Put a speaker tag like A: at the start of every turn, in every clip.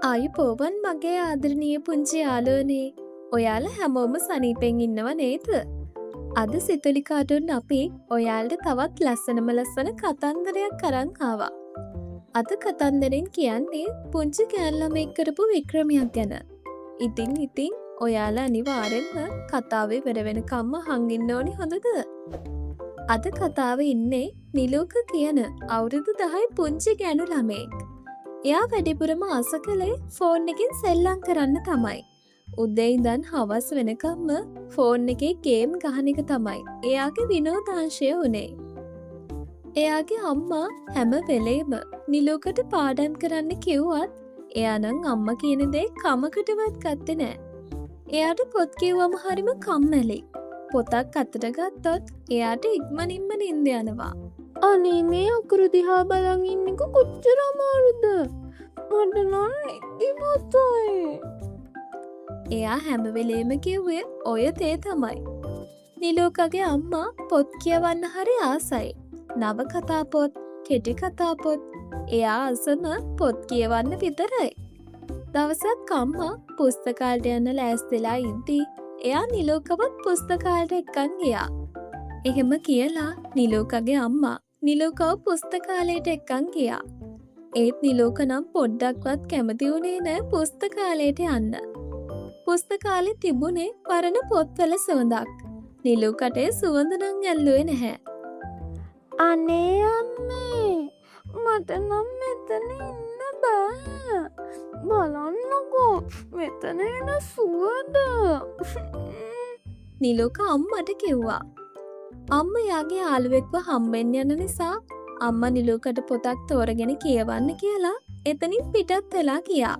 A: ආයුබෝවන් මගේ ආදරණීය පුංචි යාළුවනේ. ඔයාලා හැමෝම සනීපෙන් ඉන්නව නේද? අද සිතුලි කාටුන් අපි ඔයාලට තවත් ලස්සන කතන්දරයක් අරන් ආවා. අද කතන්දරෙන් කියන්නේ පුංචි කෑල්ලමෙක් කරපු වික්‍රමයක් ගැන. ඉතින් ඔයාලා අනිවාර්යෙන්ම කතාවේ ඉවර වෙනකම්ම අහන් ඉන්න ඕනි හොඳද? අද කතාවේ ඉන්නේ නිලෝක කියන අවුරුදු 10 පුංචි ගෑනු ළමෙක්. එයා වැඩිපුරම ආස කළේ ෆෝන් එකෙන් සෙල්ලම් කරන්න තමයි. උදේ ඉඳන් හවස වෙනකම්ම ෆෝන් එකේ ගේම් ගහන එක තමයි එයාගේ විනෝදාංශය උනේ. එයාගේ අම්මා හැම වෙලේම නිලෝකට පාඩම් කරන්න කිව්වත් එයා නම් අම්මා කියන දේ කමකටවත් ගත්තේ නෑ. එයාට පොත් කියවම හරිම කම්මැලි. පොතක් අතට ගත්තොත් එයාට ඉක්මනින්ම නිින්ද යනවා.
B: අනේ මේ අකුරු දිහා බලන් ඉන්නක කොච්චර අමාරුද? මට නම් නිදිමතයි.
A: එයා හැම වෙලේම කිව්වේ ඔය තේ තමයි. නිලෝකගේ අම්මා පොත් කියවන්න හරි ආසයි. නවකතා පොත්, කෙටි කතා පොත්. එයා අසම පොත් කියවන්න විතරයි. දවසක් අම්මා පුස්තකාලයට යන්න ලෑස්තිලා ඉද්දී එයා නිලෝකවත් පුස්තකාලයට එක්කන් ගියා. එහෙම කියලා නිලෝකගේ අම්මා නිලෝකව පුස්තකාලයට එක්කන් ගියා. ඒත් නිලෝක නම් පොඩ්ඩක්වත් කැමති වුණේ නෑ පුස්තකාලයට යන්න. පුස්තකාලේ තිබුණේ පරණ පොත්වල සුවඳක්. නිලෝකට ඒ සුවඳ නම් ඇල්ලුවේ නැහැ.
B: අනේ අම්මේ මට නම් මෙතන ඉන්න බෑ. බලන්නකෝ මෙතන එන සුවඳ.
A: නිලෝක අම්මට කිව්වා. අම්මා යාගේ යාළුවෙක්ව හම්බෙන්න යන නිසා අම්මා නිලෝකට පොතක් තෝරගෙන කියවන්න කියලා එතනින් පිටත් වෙලා ගියා.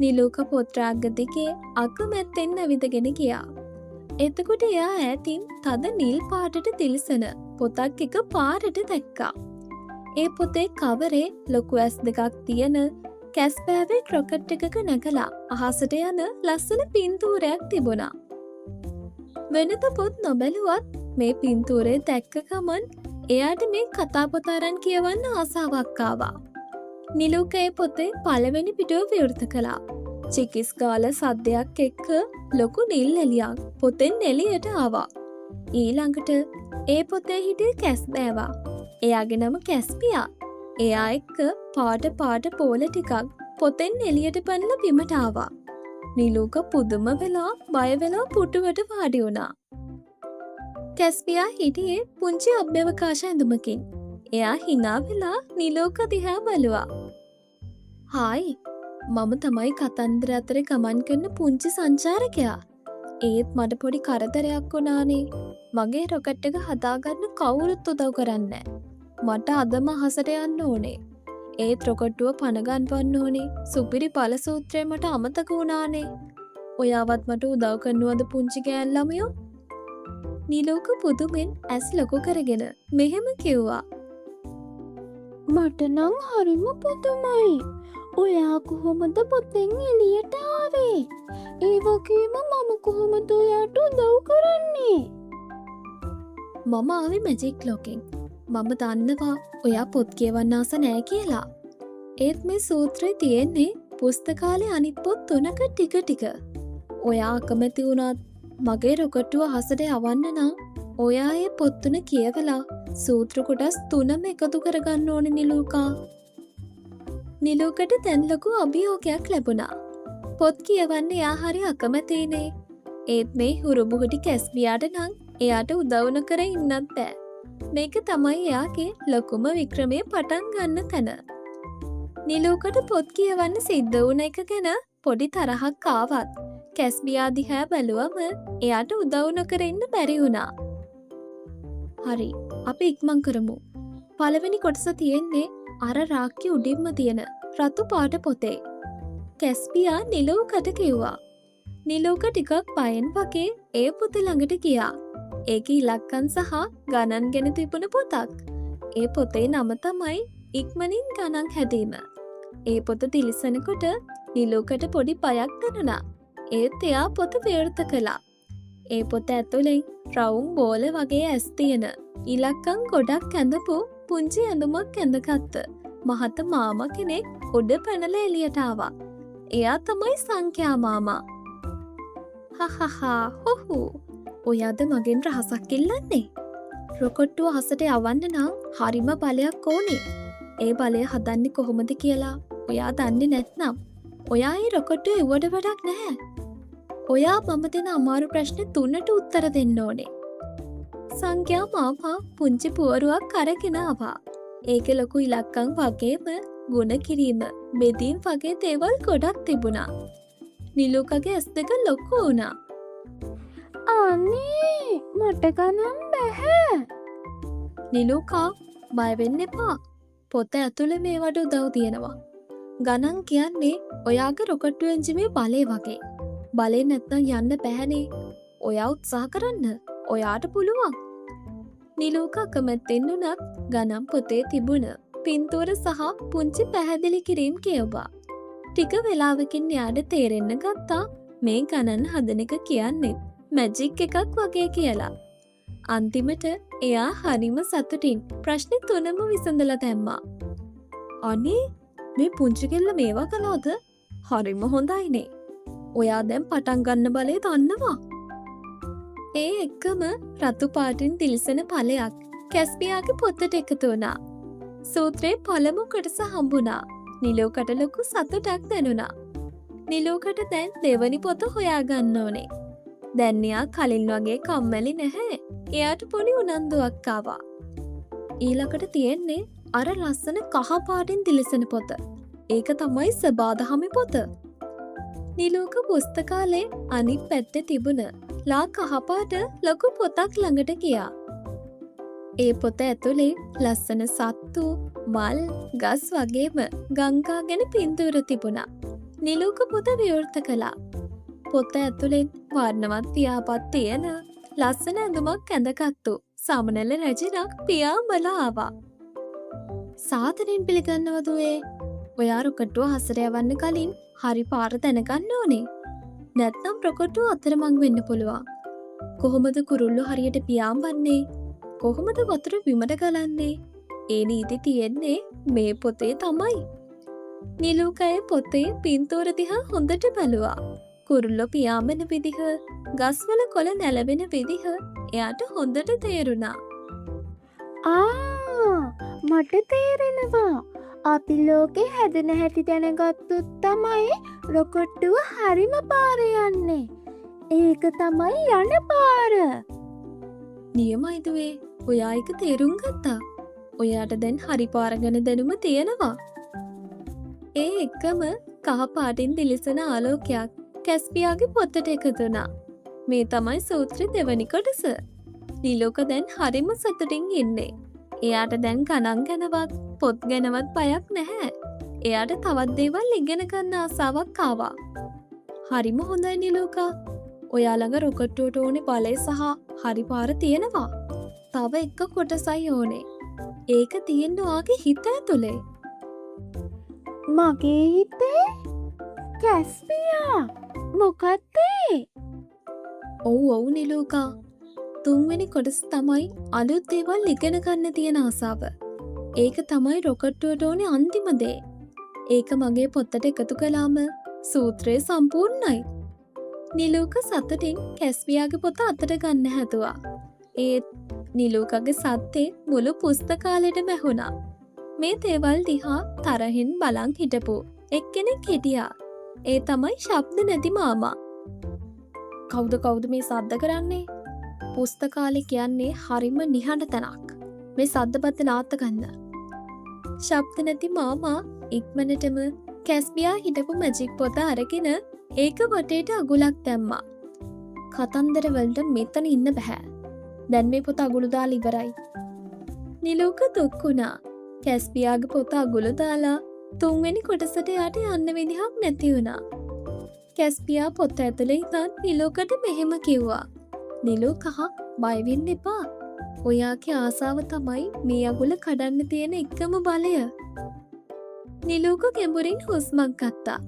A: නිලෝක පොත් රාග්ග දිගේ අකමැත්තෙන් ඇවිදගෙන ගියා. එතකොට එයා ඈතින් තද නිල් පාටට තිලිසෙන පොතක් එක පාරට දැක්කා. ඒ පොතේ කවරේ ලොකු ඇස් දෙකක් තියෙන කැස්බෑවේ ක්‍රොකට් එකක නැගලා අහසට යන ලස්සන පින්තූරයක් තිබුණා. වෙනත පොත් නොබැලුවත් මේ පින්තූරේ දැක්ක ගමන් එයාට මේ කතා පොත අරන් කියවන්න ආසාවක් ආවා. නිලෝක ඒ පොතේ පළවෙනි පිටුව විවෘත කළා. චිකිස් ගාල සද්දයක් එක්ක ලොකු නිල් එළියක් පොතෙන් එළියට ආවා. ඊළඟට ඒ පොතේ හිටිය කැස්බෑවා. එයාගේ නම කැස්පියා. එයා එක්ක පාට පෝල ටිකක් පොතෙන් එළියට පැනලා බිමට ආවා. නිලෝක පුදුම වෙලා බය වෙලා පුටුවට වාඩි වුණා. කැස්පියා හිටියේ පුංචි අභ්‍යවකාශ ඇඳුමකින්. එයා hina වෙලා නිලෝක දිහා බැලුවා. "හායි, මම තමයි කතන්දර අතරේ ගමන් කරන පුංචි සංචාරකයා. ඒත් මට පොඩි කරදරයක් වුණානේ. මගේ රොකට් එක හදාගන්න කවුරුත් උදව් කරන්නේ නැහැ. මට අදම අහසට යන්න ඕනේ. ඒත් රොකට්ටුව පනගන්වන්න ඕනේ. සුපිරි ඵල සූත්‍රය මට අමතක වුණානේ. ඔයාවත් මට උදව් කරනවද පුංචි ගෑන් ළමයෝ?" නිලෝක පුදුමෙන් ඇස් ලොකු කරගෙන මෙහෙම කිව්වා.
B: මට නම් හරිම පුදුමයි. ඔයා කොහොමද පොතෙන් එළියට ආවේ? ඒ වගේම මම කොහොමද ඔයාට උදව් කරන්නේ?
A: මම ආවේ මැජික් ලෝකෙන්. මම දන්නවා ඔයා පොත් කියවන්න ආස නෑ කියලා. ඒත් මේ සූත්‍රය තියෙන්නේ පුස්තකාලේ අනිත් පොත් 3ක ටික. ඔයා අකමැති වුණත් මගේ රොකට්ටුව අහසට යවන්න නම් ඔයා ඒ පොත් 3 කියවලා සූත්‍ර කොටස් 3ම එකතු කරගන්න ඕනේ නිලෝකා. නිලෝකට දැන් ලොකු අභියෝගයක් ලැබුණා. පොත් කියවන්න එයා හරි අකමැතිනේ. ඒත් මේ හුරුබුහුටි කැස්බියාට නම් එයාට උදව් නොකර ඉන්නත් බෑ. මේක තමයි එයාගේ ලොකුම වික්‍රමයේ පටන් ගන්න තැන. නිලෝකට පොත් කියවන්න සිද්ධ වුණ එක ගැන පොඩි තරහක් ආවත් කැස්බියා දිහා බැලුවම එයාට උදව් නොකර ඉන්න බැරි වුණා. "හරි, අපි ඉක්මන් කරමු. පළවෙනි කොටස තියෙන්නේ අර රාක්කේ උඩින්ම තියෙන රතු පාට පොතේ." කැස්බියා නිලෝකට කිව්වා. නිලෝක ටිකක් බයෙන් වගේ ඒ පොත ළඟට ගියා. ඒකේ ඉලක්කම් සහ ගණන් ගැන තිබුණ පොතක්. ඒ පොතේ නම තමයි ඉක්මනින් ගණන් හැදීම. ඒ පොත දිලිසෙනකොට නිලෝකට පොඩි බයක් දැනුණා. ඒත් එයා පොත විවෘත කළා. ඒ පොත ඇතුලේ රවුම් බෝල වගේ ඇස් තියෙන ඉලක්කම් ගොඩක් ඇඳපු පුංචි ඇඳුමක් ඇඳගත්ත මහත මාමා කෙනෙක් උඩ පැනලා එළියට ආවා. එයා තමයි සංඛ්‍යා මාමා. හහහා හොහු. ඔයාද මගෙන් රහසක් ඉල්ලන්නේ? රොකොට්ටුව අහසට යවන්න නම් හරිම බලයක් ඕනේ. ඒ බලය හදන්නේ කොහොමද කියලා ඔයා දන්නේ නැත්නම් ඔයා ඒ රොකොට්ටුව එව්වට වැඩක් නැහැ. ඔයා මම දෙන අමාරු ප්‍රශ්න 3ට උත්තර දෙන්න ඕනේ. සංඛ්‍යා මාමා පුංචි පුවරුවක් අරගෙන ආවා. ඒකේ ලොකු ඉලක්කම් වගේම ගුණ කිරීම බෙදීම් වගේ දේවල් ගොඩක් තිබුණා. නිලුකගේ ඇස් දෙක ලොකු වුණා.
B: අනේ මට ගණන් බැහැ.
A: නිලුකා බය වෙන්න එපා. පොත ඇතුලේ මේවට උදව් තියෙනවා. ගණන් කියන්නේ ඔයාගේ රොකට්ටු එන්ජිමේ බලය වගේ. බලේ නැත්නම් යන්න බැහැනේ. ඔයා උත්සාහ කරන්න. ඔයාට පුළුවන්. නිලුකා කැමැත්තෙන් උනත් ගණන් පොතේ තිබුණ පින්තූර සහ පුංචි පැහැදිලි කිරීම් කියවුවා. ටික වෙලාවකින් යාට තේරෙන්න ගත්තා මේ ගණන් හදන එක කියන්නේ මැජික් එකක් වගේ කියලා. අන්තිමට එයා හරිම සතුටින් ප්‍රශ්න 3ම විසඳලා දැම්මා. අනේ මේ පුංචි කෙල්ල මේවා කළාද? හරිම හොඳයිනේ. ඔයා දැන් පටන් ගන්න බලය දන්නවා. ඒ එක්කම රතු පාටින් දිලිසෙන ඵලයක් කැස්පියාගේ පොතට එකතු වුණා. සූත්‍රයේ පළමු කොටස හම්බුණා. නිලෝකට ලොකු සතුටක් දැනුණා. නිලෝකට දැන් දෙවනි පොත හොයාගන්න ඕනේ. දැන් එයා කලින් වගේ කම්මැලි නැහැ. එයාට පොඩි උනන්දුවක් ආවා. ඊළඟට තියෙන්නේ අර ලස්සන කහ පාටින් දිලිසෙන පොත. ඒක තමයි සබාදහමි පොත. නිලෝක පුස්තකාලේ අනිත් පැත්තේ තිබුණ ලා කහපාට ලොකු පොතක් ළඟට ගියා. ඒ පොත ඇතුලේ ලස්සන සත්තු, මල්, ගස් වගේම ගංගා ගැන පින්තූර තිබුණා. නිලෝක පොත විවෘත කළා. පොත ඇතුලෙන් වර්ණවත් පියාපත් තියෙන ලස්සන ඇඳුමක් ඇඳගත්තු සමනල රැජිනක් පියාඹලා ආවා. සාදරයෙන් පිළිගන්නවා දුවේ. ඔයා රොකට්ටුව හසර යවන්න කලින් හරි පාර දැනගන්න ඕනේ. නැත්නම් රොකට්ටුව අතරමං වෙන්න පුළුවන්. කොහොමද කුරුල්ලෝ හරියට පියාඹන්නේ? කොහොමද වතුර බිමට ගලන්නේ? ඒ නීති තියෙන්නේ මේ පොතේ තමයි. නිලුකයේ පොතේ පින්තූර දිහා හොඳට බැලුවා. කුරුල්ලෝ පියාඹන විදිහ, ගස්වල කොළ නැලවෙන විදිහ එයාට හොඳට තේරුණා.
B: මට තේරෙනවා. අපි ලෝකේ හැදෙන හැටි දැනගත්තොත් තමයි රොකට්ටුව හරිම පාර යන්නේ. ඒක තමයි යන පාර.
A: නියමයි දුවේ. ඔයා ඒක තේරුම් ගත්තා. ඔයාට දැන් හරි පාර ගැන දැනුම තියෙනවා. ඒ එක්කම කහ පාටින් දිලිසෙන ආලෝකයක් කැස්පියාගේ පොතට එකතු වුණා. මේ තමයි සූත්‍රයේ දෙවනි කොටස. නිලෝක දැන් හරිම සතුටින් ඉන්නේ. එයාට දැන් ගණන් ගැනවත් පොත් ගැනවත් බයක් නැහැ. එයාට තවත් දේවල් ඉගෙන ගන්න ආසාවක් ආවා. හරිම හොඳයි නිලෝකා. ඔයා ළඟ රොකට්ටුවට ඕනේ බලය සහ හරි පාර තියෙනවා. තව එක කොටසයි ඕනේ. ඒක තියෙන්න ඔයාගේ හිත ඇතුලේ.
B: මගේ හිතේ? කැස්පියා මොකක්ද?
A: ඔව් නිලෝකා. 3 වෙනි කොටස තමයි අලුත් දේවල් ඉගෙන ගන්න තියෙන ආසාව. ඒක තමයි රොකට්ටුවට ඕනේ අන්තිම දේ. ඒක මගේ පොතට එකතු කළාම සූත්‍රය සම්පූර්ණයි. නිලෝක සතුටින් කැස්පියාගේ පොත අතට ගන්න හැදුවා. ඒත් නිලෝකගේ සද්දේ මුළු පුස්තකාලෙටම ඇහුණා. මේ දේවල් දිහා තරහින් බලන් හිටපු එක්කෙනෙක් හිටියා. ඒ තමයි ශබ්ද නැති මාමා. කවුද මේ සද්ද කරන්නේ? පුස්තකාලේ කියන්නේ හරිම නිහඬ තැනක්. මේ සද්දපත් නාත්ත ගන්න. ශබ්ද නැති මාමා ඉක්මනටම කැස්පියා හිටපු මැජික් පොත අරගෙන ඒක වටේට අගුලක් දැම්මා. කතන්දර වලට මෙතන ඉන්න බෑ. දැන් මේ පොත අගුළු දාලා ඉවරයි. නිලෝක දුක් වුණා. කැස්පියාගේ පොත අගුළු දාලා 3 වෙනි කොටසට යට යන්න විදිහක් නැති වුණා. කැස්පියා පොත ඇතුලේ ඉඳන් නිලෝකට මෙහෙම කිව්වා. නිලෝකා බය වෙන්න එපා. ඔයාගේ ආසාව තමයි මේ අගුල කඩන්න තියෙන එකම බලය. නිලෝක ගැඹුරින් හුස්මක් ගත්තා.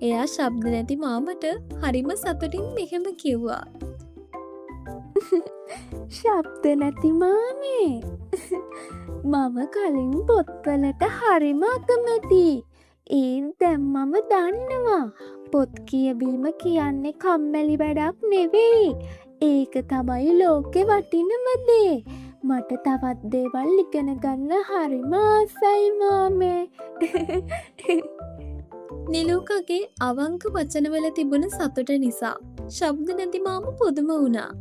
A: එයා ශබ්ද නැති මාමට හරිම සතුටින් මෙහෙම කිව්වා.
B: ශබ්ද නැති මාමේ. මම කලින් පොත්වලට හරිම අකමැති. ඒත් දැන් මම දන්නවා පොත් කියවීම කියන්නේ කම්මැලි වැඩක් නෙවෙයි. ඒක තමයි ලෝකෙ වටිනම දේ. මට තවත් දේවල් ඉගෙන ගන්න හරිම ආසයි මාමේ.
A: නිලූකගේ අවංක වචනවල තිබුණ සතුට නිසා ශබ්ද නැති මාම පුදුම වුණා.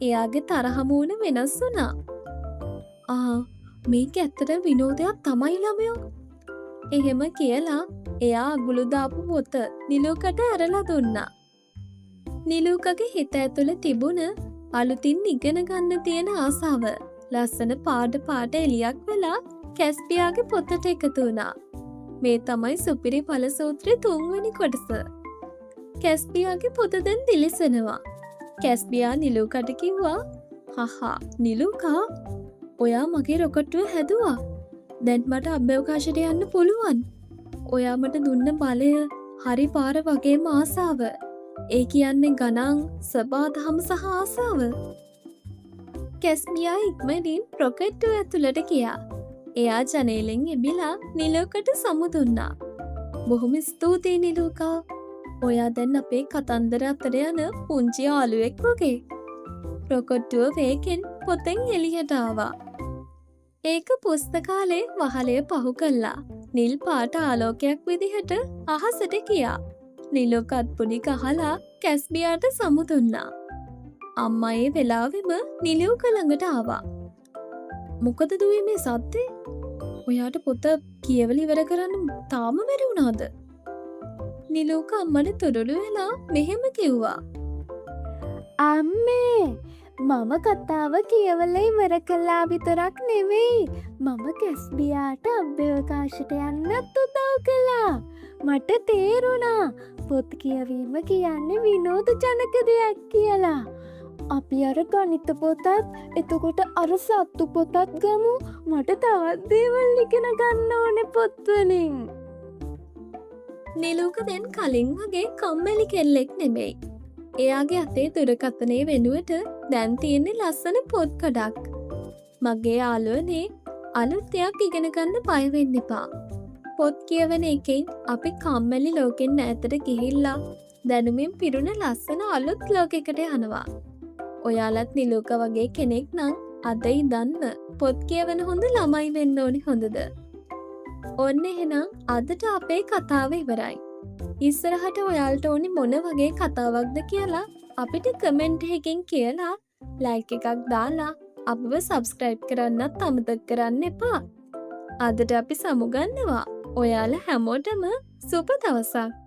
A: එයාගේ තරහමුණ වෙනස් වුණා. මේක ඇත්තට විනෝදයක් තමයි ළමයෝ. එහෙම කියලා එයා අගුළු දාපු පොත නිලූකට ඇරලා දුන්නා. නිලූකගේ හිත ඇතුළ තිබුණ අලුතින් ඉගෙන ගන්න තියෙන ආසාව ලස්සන පාට එලියක් වෙලා කැස්පියාගේ පොතට එකතු වුණා. මේ තමයි සුපිරි ඵල සූත්‍රයේ 3 වෙනි කොටස. කැස්පියාගේ පොත දැන් දිලිසෙනවා. කැස්පියා නිලූකට කිව්වා, "හහා නිලූකා, ඔයා මගේ රොකට්ටුව හැදුවා. දැන් මට අභ්‍යවකාශයට යන්න පුළුවන්. ඔයා මට දුන්න බලය, හරි පාර වගේම ආසාව. ඒ කියන්නේ ගණන්, සබාදහම සහ ආසාව." කැස්පියා ඉක්මනින් රොකට්ටුව ඇතුළට ගියා. එයා ජනේලෙන් එබිලා නිලූකට සමු දුන්නා. "බොහොම ස්තුතියි නිලූකා. ඔයා දැන් අපේ කතන්දර අතර යන පුංචි යාළුවෙක් වගේ." රොකට්ටුව වේගෙන් පොතෙන් එළියට ආවා. ඒක පුස්තකාලේ වහලය පහු කළා. නිල් පාට ආලෝකයක් විදිහට අහසට ගියා. නිලූකත් පුඩි ගහලා කැස්පියාට සමු දුන්නා. අම්මා ඒ වෙලාවෙම නිලූක ළඟට ආවා. "මොකද දුවේ මේ සද්දේ? ඔයාට පොත කියවලා ඉවර කරන්න තාම බැරි වුණාද?" නිලූක අම්මට තුරුළු වෙලා මෙහෙම කිව්වා.
B: අම්මේ, මම කතාව කියවලා ඉවර කළා විතරක් නෙවෙයි. මම කැස්බියාට අභ්‍යවකාශයට යන්නත් උදව් කළා. මට තේරුණා පොත් කියවීම කියන්නේ විනෝදජනක දෙයක් කියලා. අපි අර ගණිත පොතත්, එතකොට අර සත්තු පොතත් ගමු. මට තවත් දේවල් ඉගෙන ගන්න ඕනේ පොත්වලින්.
A: නිලූක දැන් කලින් වගේ කම්මැලි කෙල්ලෙක් නෙමෙයි. එයාගේ අතේ දුරකථනයේ වෙනුවට දැන් තියෙන්නේ ලස්සන පොත් කඩක්. "මගේ යාළුවනේ, අලුත් දෙයක් ඉගෙන ගන්න බය වෙන්න එපා. පොත් කියවන එකෙන් අපි කම්මැලි ලෝකෙන් ඈතට ගිහිල්ලා දැනුමින් පිරුණ ලස්සන අලුත් ලෝකයකට යනවා. ඔයාලත් නිලූක වගේ කෙනෙක් නම් අද ඉඳන්ම පොත් කියවන හොඳ ළමයි වෙන්න ඕනි හොඳද?" ඔන්න එහෙනම් අදට අපේ කතාව ඉවරයි. ඉස්සරහට ඔයාලට ඕනි මොන වගේ කතාවක්ද කියලා අපිට කමෙන්ට් එකකින් කියලා ලයික් එකක් දාලා අපිව සබ්ස්ක්‍රයිබ් කරන්නත් අමතක කරන්න එපා. අදට අපි සමුගන්නවා. ඔයාලා හැමෝටම සුබ දවසක්.